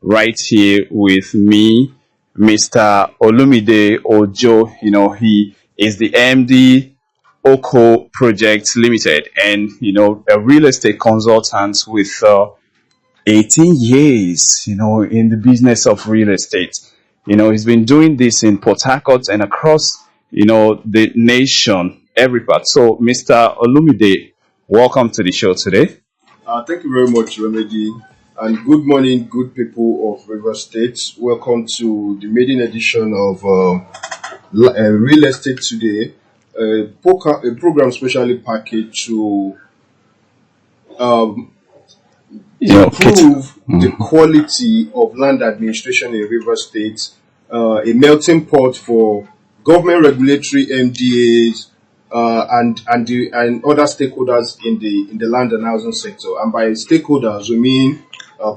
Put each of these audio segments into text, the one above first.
right here with me, Mr. Olumide Ojo. He is the MD Oko Project Limited, and a real estate consultant with 18 years, in the business of real estate. He's been doing this in Port Harcourt and across, the nation, every part. So, Mr. Olumide, welcome to the show today. Thank you very much, Remedy. And good morning, good people of River State. Welcome to the maiden edition of Real Estate Today, a program specially packaged to um, improve the quality of land administration in River State, a melting pot for government regulatory MDAs and other stakeholders in the land and housing sector. And by stakeholders, we mean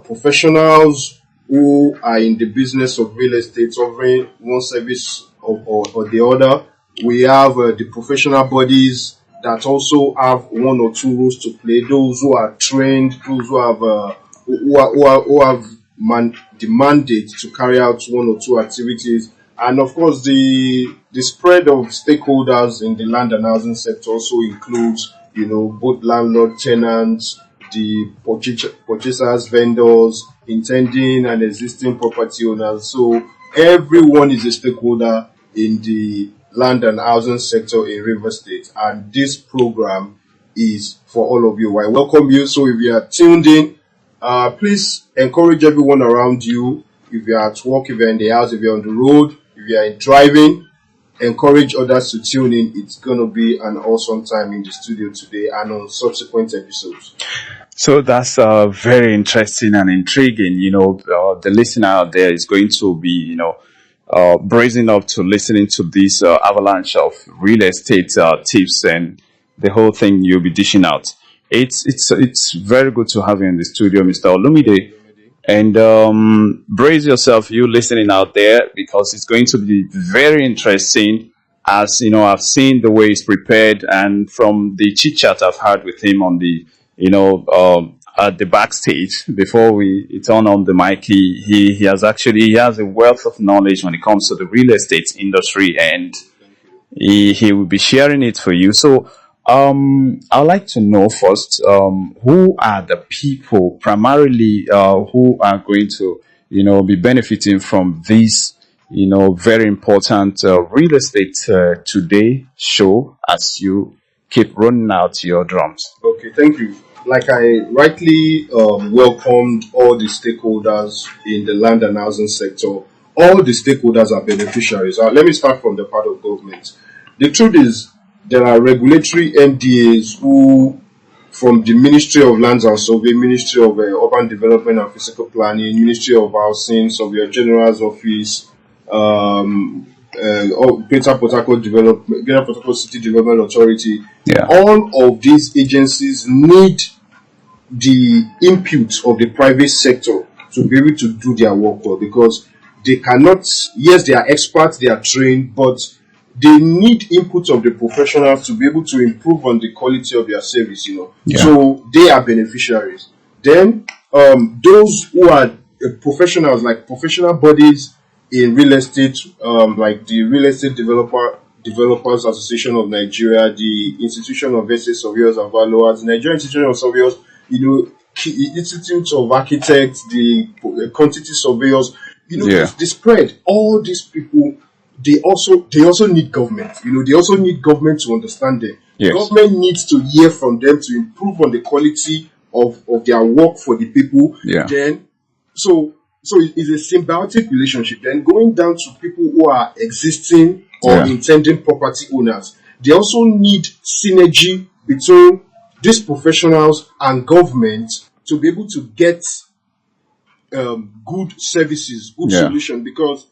professionals who are in the business of real estate, offering one service or the other. We have the professional bodies that also have one or two roles to play. Those who are trained, those who have the mandate to carry out one or two activities, and of course the spread of stakeholders in the land and housing sector also includes both landlord, tenants, the purchasers, vendors, intending and existing property owners. So everyone is a stakeholder in the land and housing sector in River State, and this program is for all of you. I welcome you. So if you are tuned in, please encourage everyone around you. If you are at work, if you're in the house, if you're on the road, if you are driving, encourage others to tune in. It's going to be an awesome time in the studio today and on subsequent episodes. So that's very interesting and intriguing. The listener out there is going to be, brazen up to listening to this avalanche of real estate tips and the whole thing you'll be dishing out. It's very good to have you in the studio, Mr. Olumide. And brace yourself, you listening out there, because it's going to be very interesting. As I've seen the way he's prepared, and from the chit chat I've had with him on the, at the backstage before we turn on the mic, he has a wealth of knowledge when it comes to the real estate industry, and he will be sharing it for you. So I'd like to know first, who are the people primarily who are going to, be benefiting from this, very important real estate today show as you keep running out your drums. Okay, thank you. Like I rightly welcomed all the stakeholders in the land and housing sector. All the stakeholders are beneficiaries. Let me start from the part of government. The truth is, there are regulatory MDAs who, from the Ministry of Lands and Survey, Ministry of Urban Development and Physical Planning, Ministry of Housing, Surveyor General's Office, Greater Port Harcourt Development, Greater Port Harcourt City Development Authority. Yeah. All of these agencies need the input of the private sector to be able to do their work well, because they cannot. Yes, they are experts, they are trained, but they need input of the professionals to be able to improve on the quality of their service, Yeah. So they are beneficiaries. Then those who are professionals, like professional bodies in real estate, like the Real Estate Developers Association of Nigeria, the Institution of Estate Surveyors and Valuers, the Nigerian Institution of Surveyors, Institute of Architects, the quantity surveyors, the spread. All these people, they also need government. They also need government to understand them. Yes. Government needs to hear from them to improve on the quality of their work for the people. Yeah. Then, so it's a symbiotic relationship. Then going down to people who are existing or intending property owners, they also need synergy between these professionals and government to be able to get good services, good solution, because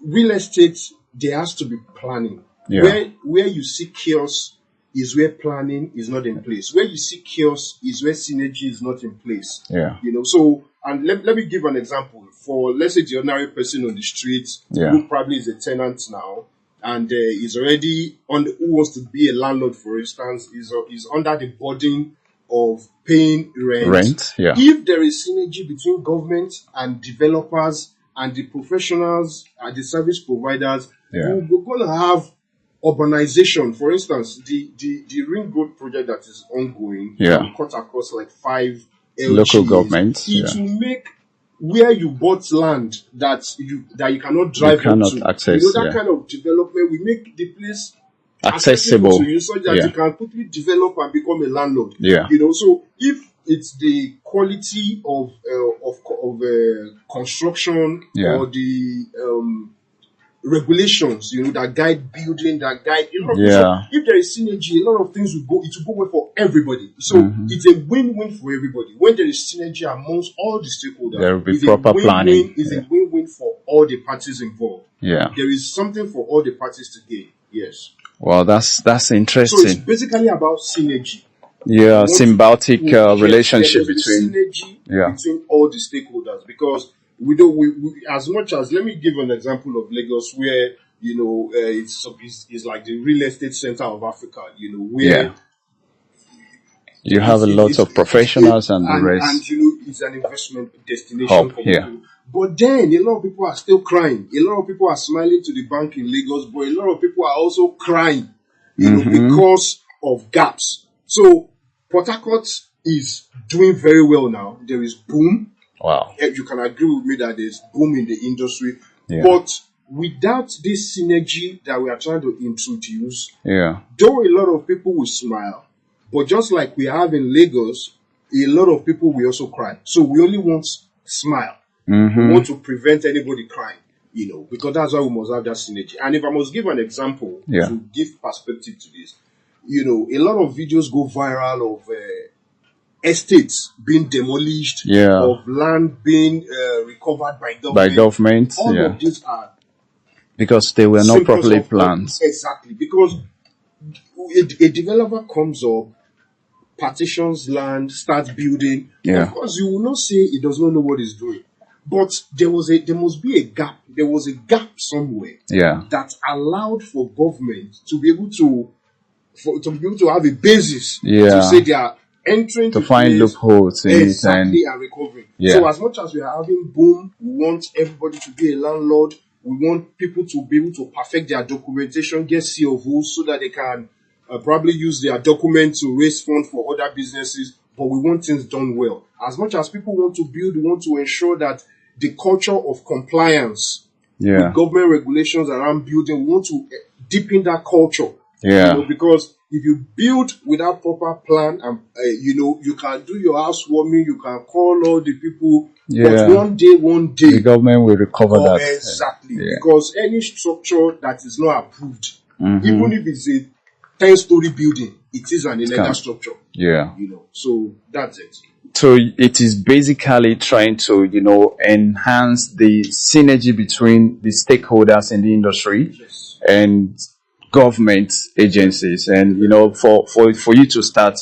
real estate, there has to be planning. Yeah. Where you see chaos is where planning is not in place. Where you see chaos is where synergy is not in place. Yeah. So, and let me give an example. For, let's say, the ordinary person on the street who probably is a tenant now, and is already who wants to be a landlord, for instance, is under the burden of paying rent. Rent, yeah. If there is synergy between government and developers and the professionals and the service providers, Yeah. we're going to have urbanization. For instance, the ring road project that is ongoing Yeah. will cut across like 5 Local LGs. governments, It yeah. will make where you bought land that you cannot drive cannot up to, access, you know, that yeah. kind of development will make the place Accessible. to you, so that Yeah. you can quickly develop and become a landlord. Yeah. You know, so if it's the quality of construction, Yeah. or the regulations, you know, that guide building, that guide a lot of Yeah. things. So if there is synergy, a lot of things will go. It will go well for everybody. So Mm-hmm. it's a win-win for everybody. When there is synergy amongst all the stakeholders, There will be it's proper a win-win, planning. It's Yeah. a win-win for all the parties involved. Yeah. There is something for all the parties to gain. Yes. Well, that's So it's interesting. basically about synergy. Yeah, symbiotic Yes, relationship there must be between. synergy Yeah. between all the stakeholders, because we don't. We as much as, let me give an example of Lagos, where you know it's like the real estate center of Africa. You know, where Yeah. You have a lot of professionals and the and rest. you know, it's an investment destination Hub, for yeah. people. But then a lot of people are still crying. A lot of people are smiling to the bank in Lagos, but a lot of people are also crying, you know, because of gaps. So Port Harcourt is doing very well now. There is boom. Wow. You can agree with me that there's boom in the industry. Yeah. But without this synergy that we are trying to introduce, Yeah. though a lot of people will smile, but just like we have in Lagos, a lot of people will also cry. So we only want smile. We want to prevent anybody crying, you know, because that's why we must have that synergy. And if I must give an example Yeah. to give perspective to this, you know, a lot of videos go viral of estates being demolished, Yeah. of land being recovered by government. By government, All yeah. of these are Because they were not symptoms properly of- planned. Exactly, because a developer comes up, partitions land, starts building. Yeah. Of course, you will not say he does not know what he's doing, but there must be a gap. There was a gap somewhere Yeah. that allowed for government to be able to have a basis Yeah. to say they are entering To the find place loopholes in exactly it and recovering. Yeah. So as much as we are having boom, we want everybody to be a landlord. We want people to be able to perfect their documentation, get C of Os, so that they can probably use their document to raise funds for other businesses. But we want things done well. As much as people want to build, we want to ensure that the culture of compliance Yeah. with government regulations around building, we want to deepen that culture. Yeah. You know, because if you build without proper plan, and you know, you can do your housewarming, you can call all the people, Yeah. but one day, The government will recover that. exactly, Yeah. because any structure that is not approved, Mm-hmm. even if it's a 10-story building, it is an illegal can- structure. Yeah. You know, so that's it. So it is basically trying to, enhance the synergy between the stakeholders in the industry Yes. and government agencies. And, for you to start,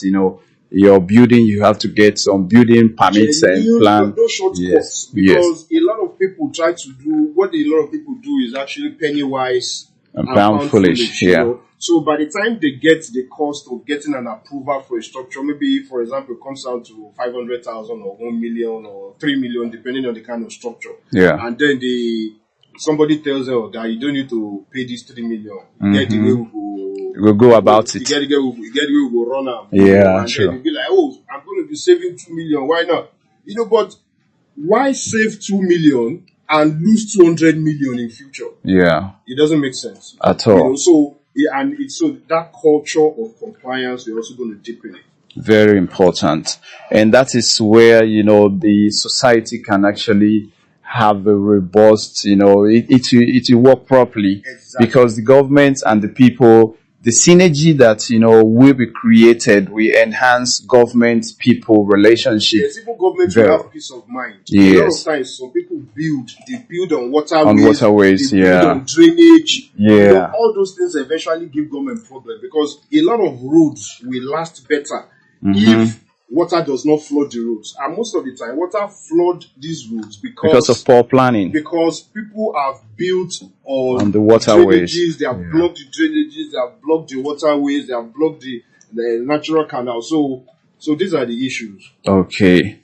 your building, you have to get some building permits and plan. No shortcuts, Yes. because a lot of people try to do what a lot of people do is actually penny wise And pound foolish, you yeah. know. So by the time they get the cost of getting an approval for a structure, maybe for example, it comes down to 500,000 or 1 million or 3 million, depending on the kind of structure. Yeah. And then somebody tells them that you don't need to pay this 3 million. You get the way we go. We'll go about You it. get the way we go run am. Yeah, and sure. then they'll be like, oh, I'm going to be saving 2 million. Why not? But why save 2 million and lose 200 million in future? Yeah. It doesn't make sense At all. So that culture of compliance, we're also going to deepen it. Very important. And that is where, the society can actually have a robust, it will work properly. Exactly. Because the government and the people, the synergy that, will be created will enhance government-people relationship. Yes, even government Very. will have peace of mind. Yes. A lot of times, some people they build on waterways, they build yeah. on drainage. Yeah. All those things eventually give government problem, because a lot of roads will last better if water does not flood the roads. And most of the time, water flood these roads Because of poor planning. Because people have built on the waterways. Drainages, they have blocked the drainages, they have blocked the waterways, they have blocked the natural canal. So So these are the issues. Okay.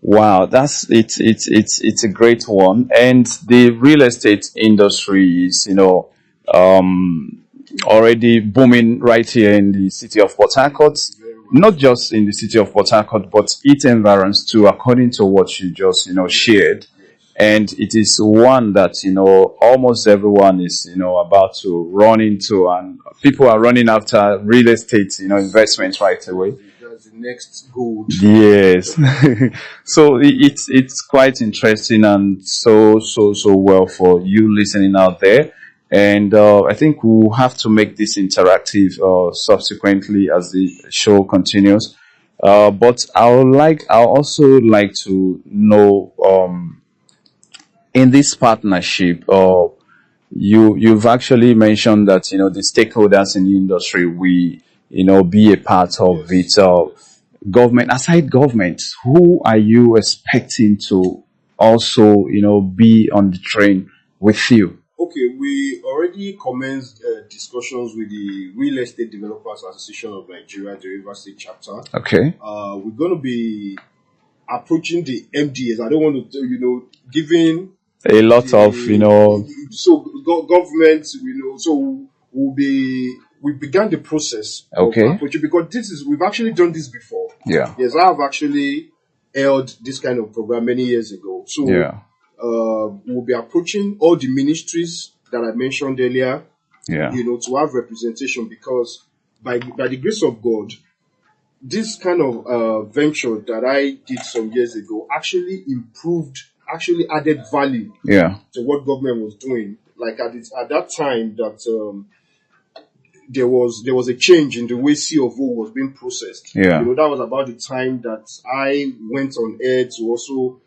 Wow, that's it's a great one. And the real estate industry is, already booming right here in the city of Port Harcourt. Very well. Not just in the city of Port Harcourt, but its environs too, according to what you just, shared. Yes. And it is one that, almost everyone is, about to run into, and people are running after real estate, investments right away. That's the next gold. Yes. So it's quite interesting, and so well for you listening out there. And I think we'll have to make this interactive subsequently as the show continues. But I also like to know, in this partnership, you've actually mentioned that, the stakeholders in the industry, we, be a part of Yes. it. Government, aside government, who are you expecting to also, be on the train with you? Okay, we already commenced discussions with the Real Estate Developers Association of Nigeria, the River State chapter. Okay. We're going to be approaching the MDAs. I don't want to, giving A lot of, so government, so we began the process Okay. of approaching, because we've actually done this before. Yeah. Yes, I have actually held this kind of program many years ago. So Yeah. we'll be approaching all the ministries that I mentioned earlier, Yeah. to have representation, because by the grace of God, this kind of venture that I did some years ago actually added value Yeah. to what government was doing. Like at that time that there was a change in the way C of O was being processed. Yeah. That was about the time that I went on air to also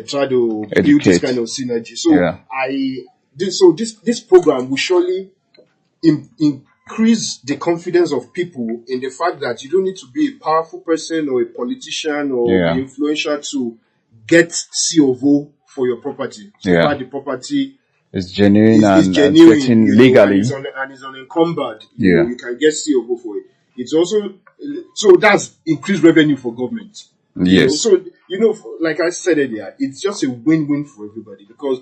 try to build Educate. this kind of synergy. So Yeah. this program will surely increase the confidence of people in the fact that you don't need to be a powerful person or a politician or Yeah. be influential to get C of O for your property. So Yeah. far the property It's genuine is and genuine, getting and legally. it's unencumbered. Yeah. You can get C of O for it. It's also, so that's increased revenue for government. Yes. So like I said earlier, it's just a win-win for everybody, because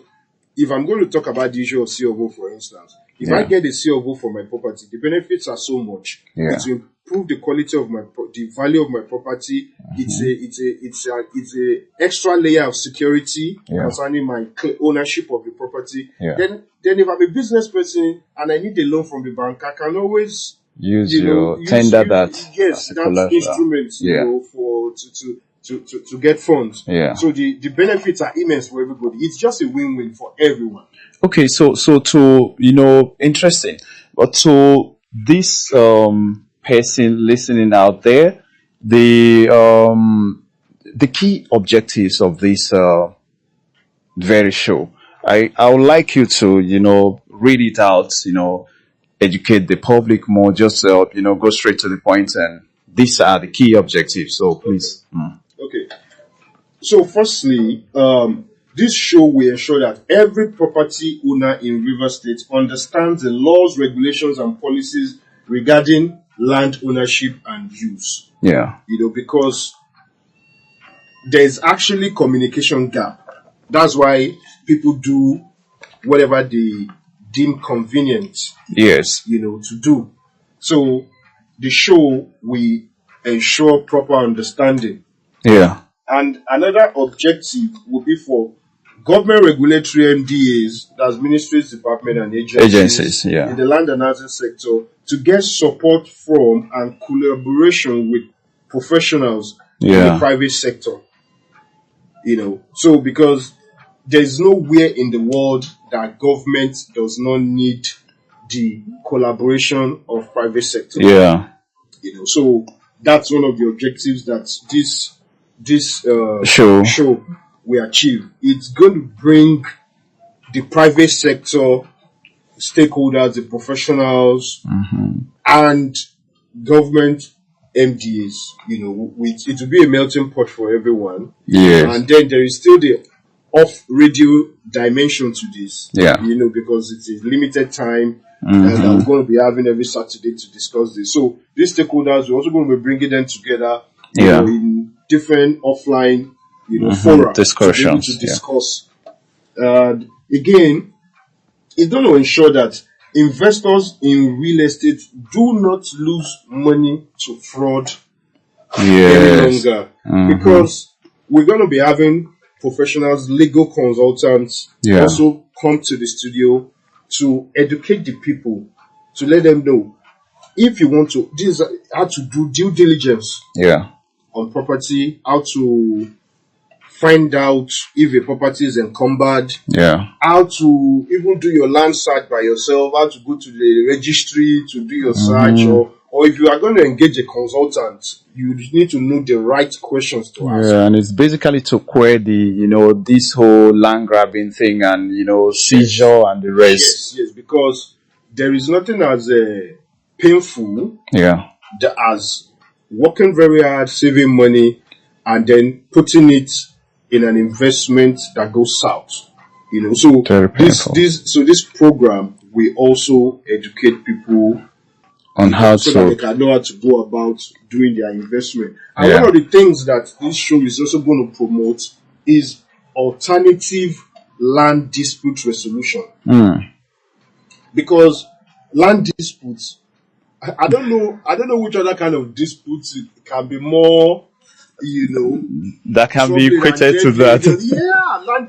if I'm going to talk about the issue of C of O, for instance, if I Yeah. get a C of O for my property, the benefits are so much. Yeah. It will improve the quality of the value of my property. It's a extra layer of security Yeah. concerning my ownership of the property. Yeah. Then if I'm a business person and I need a loan from the bank, I can always Use tender that yes, as a that collateral. instrument, Yeah. for to get funds. Yeah. So the benefits are immense for everybody. It's just a win-win for everyone. Okay, so to interesting, but to this person listening out there, the key objectives of this very show, I would like you to read it out, educate the public more, just go straight to the point, and these are the key objectives. So please. Okay. So firstly, this show will ensure that every property owner in River State understands the laws, regulations, and policies regarding land ownership and use. Yeah. Because there's actually communication gap. That's why people do whatever they deem convenient, Yes. to do. So the show will ensure proper understanding. Yeah. And another objective will be for government regulatory MDAs, that's ministries, department, and agencies Yeah. in the land and housing sector, to get support from and collaboration with professionals in the private sector. So because there's nowhere in the world that government does not need the collaboration of private sector. Yeah. So that's one of the objectives that this show will achieve. It's going to bring the private sector stakeholders, the professionals, and government MDAs. It will be a melting pot for everyone. Yes. And then there is still the off radio dimension to this. Yeah. Because it's a limited time. And I'm going to be having every Saturday to discuss this. So these stakeholders, we're also going to be bringing them together Yeah. in different offline, fora to be able to Discussions. Yeah. discuss. Again, it's going to ensure that investors in real estate do not lose money to fraud any Yes. longer, Mm-hmm. because we're going to be having professionals, legal consultants Yeah. also come to the studio to educate the people, to let them know if you want to, this is how to do due diligence Yeah. on property, how to find out if a property is encumbered, Yeah. how to even do your land search by yourself, how to go to the registry to do your search, Mm-hmm. or if you are going to engage a consultant, you need to know the right questions to ask. Yeah, and it's basically to query the, this whole land grabbing thing and, Yes, seizure and the rest. yes, because there is nothing as painful Yeah. as working very hard, saving money, and then putting it in an investment that goes south. So Very this painful. this so this program will also educate people, On how so that they to, can know how to go about doing their investment. And one yeah. of the things that this show is also going to promote is alternative land dispute resolution, Mm. because land disputes, I don't know which other kind of disputes it can be more, you know, That can be troubling and equated to deadly. that. Yeah, land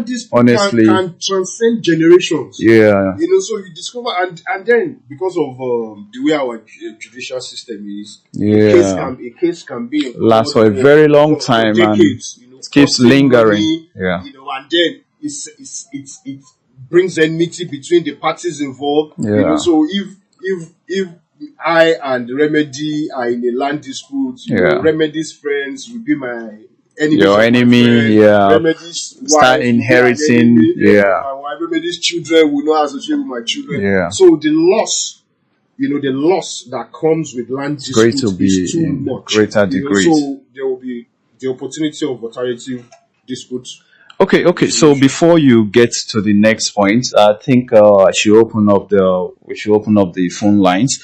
dispute Honestly. can transcend generations. Yeah. So you discover, and then because of the way our judicial system is, Yeah. a case can be in Lasts court for a for very long for time and decades. it keeps Costing lingering. money. Yeah. And then it brings enmity between the parties involved. Yeah. So if I and Remedy are in a land dispute, Yeah. Remedy's friends will be my enemies Your of my enemy, friend. yeah. Remedy's Start wife will be an inheriting, enemy of yeah. my wife. Remedy's children will not associate with my children. Yeah. So the loss that comes with land It's great to disputes is be too in much. greater degrees. So there will be the opportunity of alternative disputes Okay. So resolution. before you get to the next point, I think we should open up the phone lines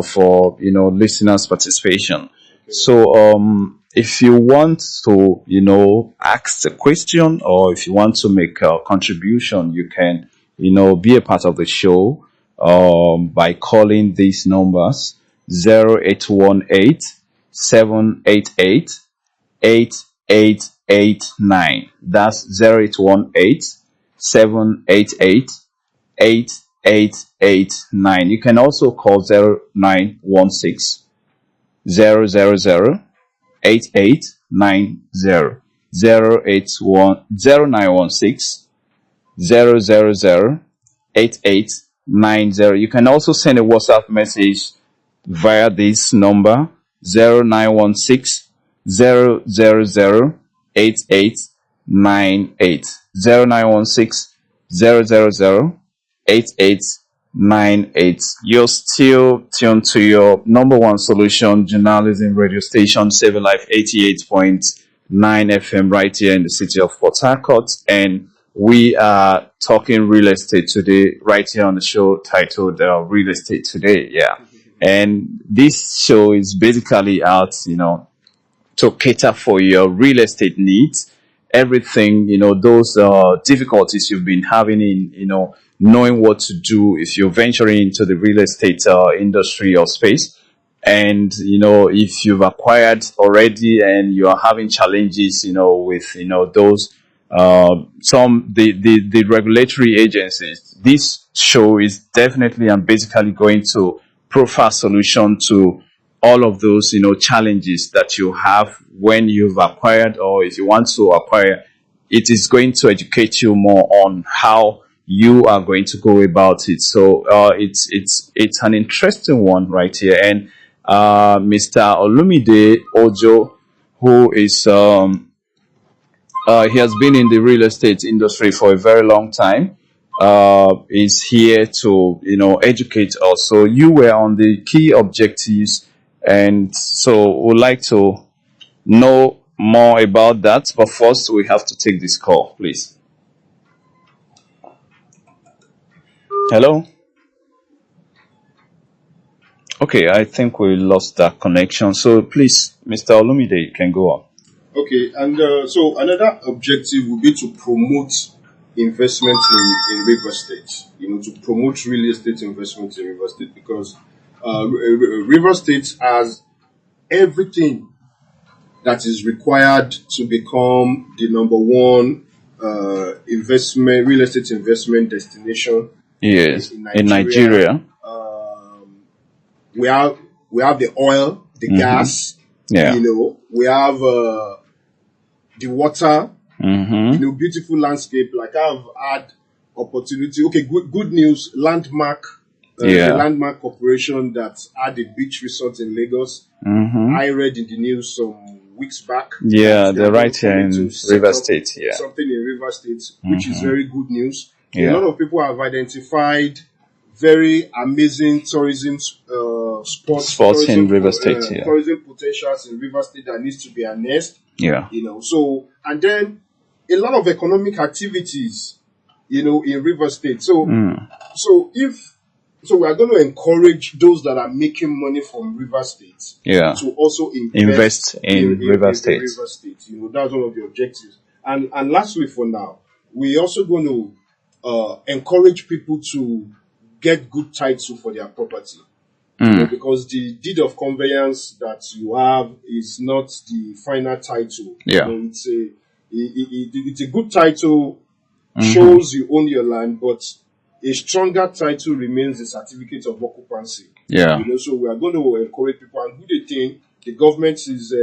for listeners' participation. Okay. So if you want to ask a question or if you want to make a contribution, you can be a part of the show by calling these numbers 0818 788 8889. That's 0818 788 8889. You can also call 0916 000 8890, 09160008890. You can also send a WhatsApp message via this number 0916 000 8898, 0916 000 8898. You're still tuned to your number one solution journalism radio station, SaveALife 88.9 FM, right here in the city of Port Harcourt. And we are talking real estate today, right here on the show titled Real Estate Today. Yeah. And this show is basically out, to cater for your real estate needs, everything, those difficulties you've been having in, knowing what to do if you're venturing into the real estate industry or space. And, if you've acquired already and you are having challenges, with, those, the regulatory agencies, this show is definitely and basically going to profile solution to all of those challenges that you have when you've acquired or if you want to acquire. It is going to educate you more on how you are going to go about it. So it's an interesting one right here. And Mr. Olumide Ojo, who is he has been in the real estate industry for a very long time, is here to educate us. So you were on the key objectives, and so we'd like to know more about that. But first, we have to take this call, please. Hello. Okay, I think we lost that connection. So please, Mr. Olumide, you can go on. Okay, and so another objective would be to promote investment in River State. To promote real estate investment in River State because River State has everything that is required to become the number one investment real estate investment destination Yes, in in Nigeria. Nigeria. Um, we have the oil, the Mm-hmm. gas. Yeah. We have the water. Mm-hmm. Beautiful landscape. Like I've had opportunity. Okay, good news. Landmark, the Yeah. Landmark Corporation that had a beach resort in Lagos. Mm-hmm. I read in the news some weeks back that Yeah, they are they're going right to here commit to in set River up State. Yeah. something in River State, which is Mm-hmm. very good news. A lot Yeah. of people have identified very amazing tourism spots, Sports in River State. Yeah. tourism potentials in River State that needs to be harnessed. Yeah. So and then a lot of economic activities, in River State. So Mm. so if so we are going to encourage those that are making money from River State Yeah. to also Invest invest in River in State. River State. That's one of the objectives. And lastly, for now, we're also going to encourage people to get good title for their property. Mm. Because the deed of conveyance that you have is not the final title. Yeah. It's a good title, Mm-hmm. shows you own your land, but a stronger title remains the certificate of occupancy. Yeah. So we are going to encourage people, and who they think the government is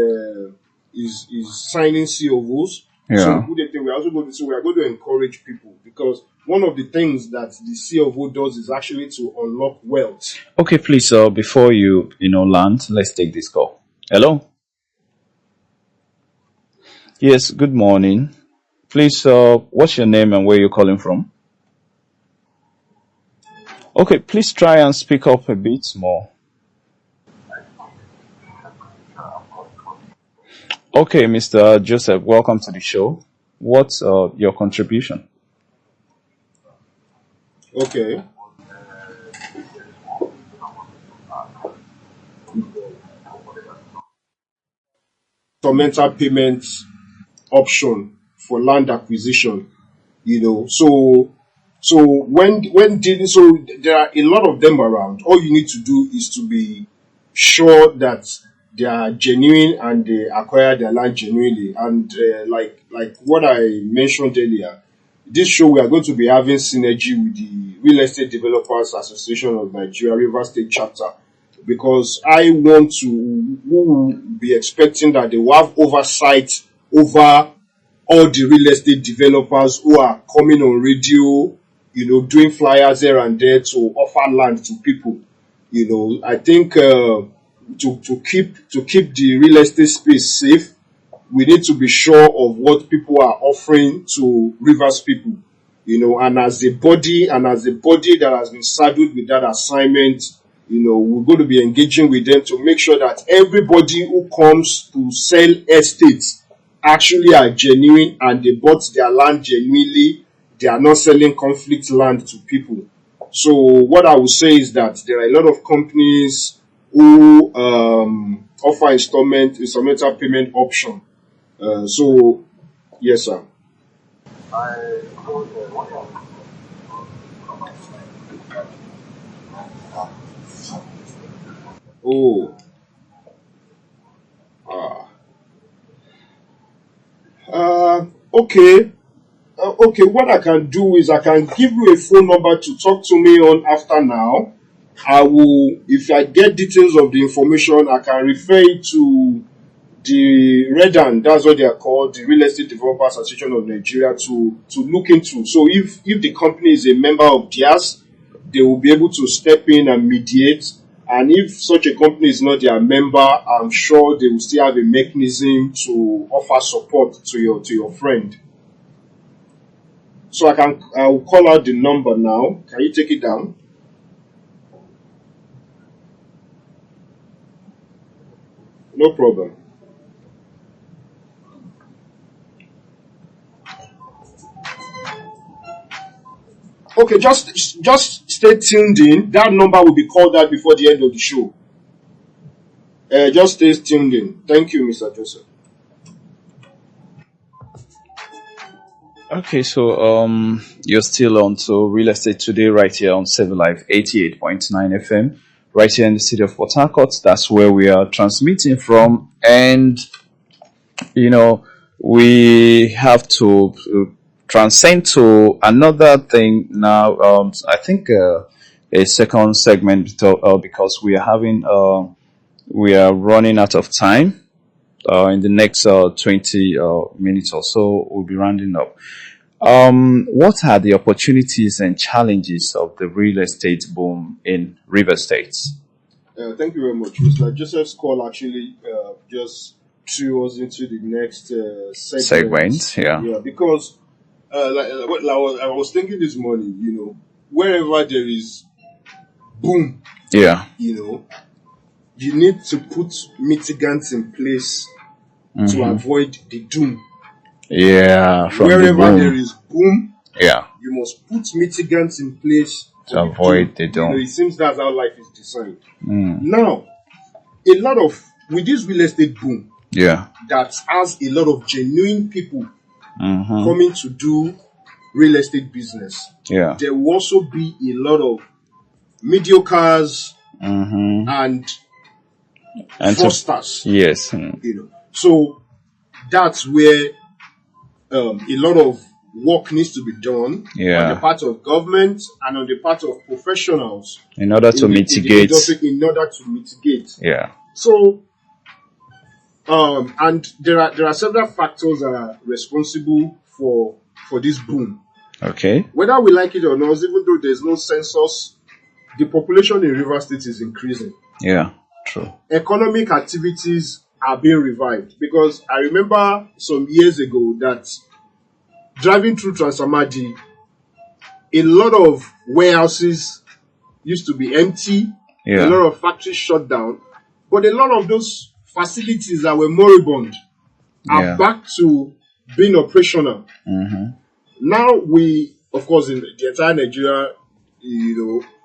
signing COOs. So Yeah. who they think we are also going to, so we are going to encourage people because one of the things that the COO does is actually to unlock wealth. Okay, please. Before you land, let's take this call. Hello. Yes. Good morning. Please. What's your name and where you're calling from? Okay. Please try and speak up a bit more. Okay, Mr. Joseph. Welcome to the show. What's your contribution? Okay. Instrumental payment option for land acquisition. So when dealing, so there are a lot of them around. All you need to do is to be sure that they are genuine and they acquire their land genuinely. And like what I mentioned earlier, this show we are going to be having synergy with the Real Estate Developers Association of Nigeria River State chapter because I want to will be expecting that they will have oversight over all the real estate developers who are coming on radio, doing flyers here and there to offer land to people. I think to keep the real estate space safe, we need to be sure of what people are offering to Rivers people. And as a body that has been saddled with that assignment, we're going to be engaging with them to make sure that everybody who comes to sell estates actually are genuine and they bought their land genuinely. They are not selling conflict land to people. So what I would say is that there are a lot of companies who offer instrumental payment option. So yes, sir. Oh, ah, okay. Okay, what I can do is I can give you a phone number to talk to me on after now. I will, if I get details of the information, I can refer you to the REDAN, that's what they are called, the Real Estate Developers Association of Nigeria, to look into. So if the company is a member of theirs, they will be able to step in and mediate. And if such a company is not their member, I'm sure they will still have a mechanism to offer support to your friend. So I will call out the number now. Can you take it down? No problem. Okay, just stay tuned in. That number will be called out before the end of the show. Just stay tuned in. Thank you, Mr. Joseph. Okay, so you're still on to real estate today, right here on SaveALife 88.9 FM, right here in the city of Port Harcourt. That's where we are transmitting from, and you know we have to transcend to another thing now. I think a second segment because we are running out of time. In the next 20 minutes or so, we'll be rounding up. What are the opportunities and challenges of the real estate boom in River States? Thank you very much. Mr. Joseph's call actually just threw us into the next segment. Segments, yeah. Yeah, because I was thinking this morning, wherever there is boom, Yeah. You need to put mitigants in place to avoid the doom. Yeah, from the Wherever boom. there is boom, Yeah, you must put mitigants in place to avoid the doom. It seems that's how life is designed. Now, with this real estate boom, Yeah. that has a lot of genuine people Mm-hmm. coming to do real estate business. Yeah. There will also be a lot of mediocres Mm-hmm. and fosters. Yes. So that's where a lot of work needs to be done on the part of government and on the part of professionals in order to mitigate. In order to mitigate. Yeah. So, and there are several factors that are responsible for this boom. Okay. Whether we like it or not, even though there's no census, the population in River State is increasing. Yeah. True. Economic activities are being revived, because I remember some years ago that driving through Transamadi, a lot of warehouses used to be empty. Yeah. A lot of factories shut down, but a lot of those facilities that were moribund are back to being operational. Now of course, in the entire Nigeria,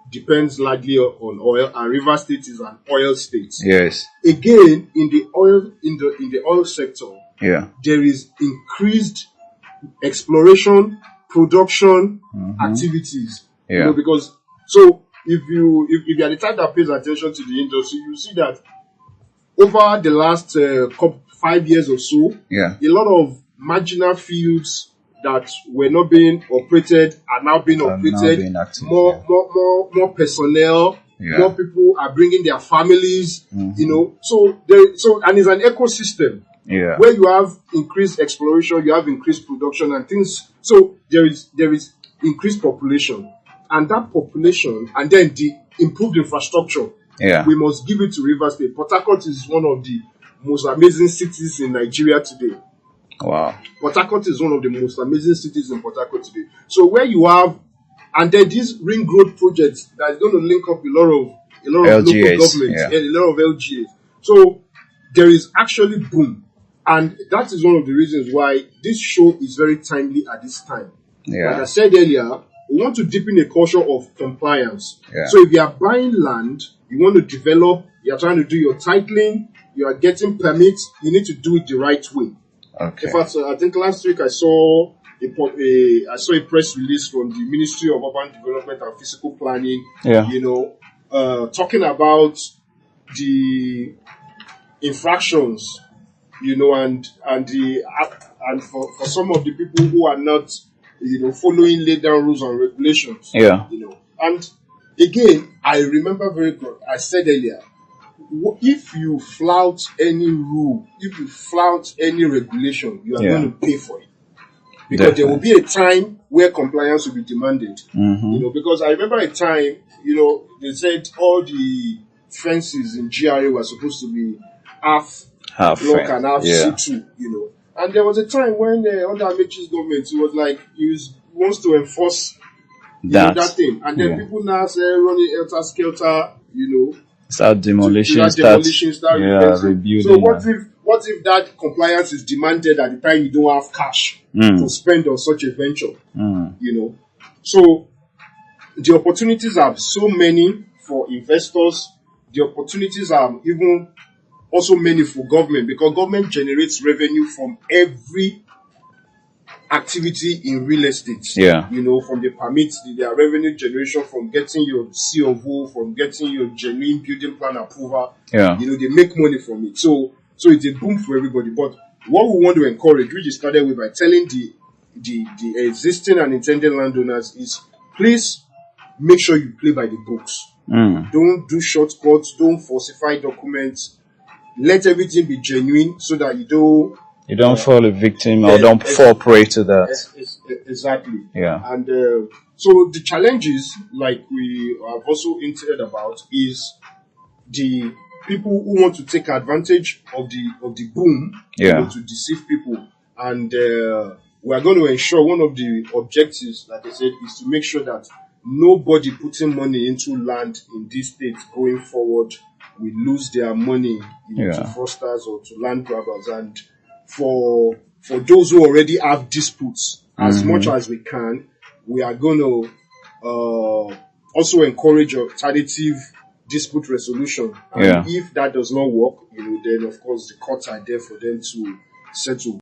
depends largely on oil, and River State is an oil state. Yes. Again, in the oil sector, there is increased exploration, production activities. Because if you are the type that pays attention to the industry, you see that over the last 5 years or so, a lot of marginal fields that were not being operated are now being operated. More personnel, more people are bringing their families. And it's an ecosystem. Where you have increased exploration, you have increased production and things. So there is increased population, and that population, and then the improved infrastructure. We must give it to River State. Port Harcourt is one of the most amazing cities in Nigeria today. Wow. Port Harcourt is one of the most amazing cities in Port Harcourt today. So where you have, and then this ring road project that is going to link up a lot of LGAs, local governments, a lot of LGAs. So there is actually boom, and that is one of the reasons why this show is very timely at this time. Like I said earlier, we want to deepen a culture of compliance. So if you are buying land, you want to develop, you are trying to do your titling, you are getting permits, you need to do it the right way. Okay. In fact, I think last week I saw a press release from the Ministry of Urban Development and Physical Planning. Talking about the infractions, and for some of the people who are not, following laid down rules and regulations. And again, I remember very good. I said earlier, if you flout any rule, if you flout any regulation, you are going to pay for it. Because there will be a time where compliance will be demanded. Because I remember a time, they said all the fences in GRA were supposed to be half block and half see-through, And there was a time when under Amechi's government, it was like he wants to enforce that thing. And then people now say running helter-skelter, start demolition, start rebuilding. So what if that compliance is demanded at the time you don't have cash to spend on such a venture? So the opportunities are so many for investors. The opportunities are even also meaningful government, because government generates revenue from every activity in real estate. Yeah. You know, from the permits, their revenue generation, from getting your C of O, from getting your genuine building plan approval. Yeah. You know, they make money from it. So it's a boom for everybody. But what we want to encourage, which is started with by telling the existing and intended landowners, is please make sure you play by the books. Don't do shortcuts, don't falsify documents. Let everything be genuine so that you don't fall a victim or don't fall prey to that. Exactly. Yeah. And so the challenges, like we have also hinted about, is the people who want to take advantage of the boom, Yeah. to deceive people. And we are going to ensure, one of the objectives, like I said, is to make sure that nobody putting money into land in this state going forward will lose their money, to fraudsters or to land grabbers. And for those who already have disputes, as much as we can, we are going to also encourage alternative dispute resolution. And if that does not work, then of course the courts are there for them to settle.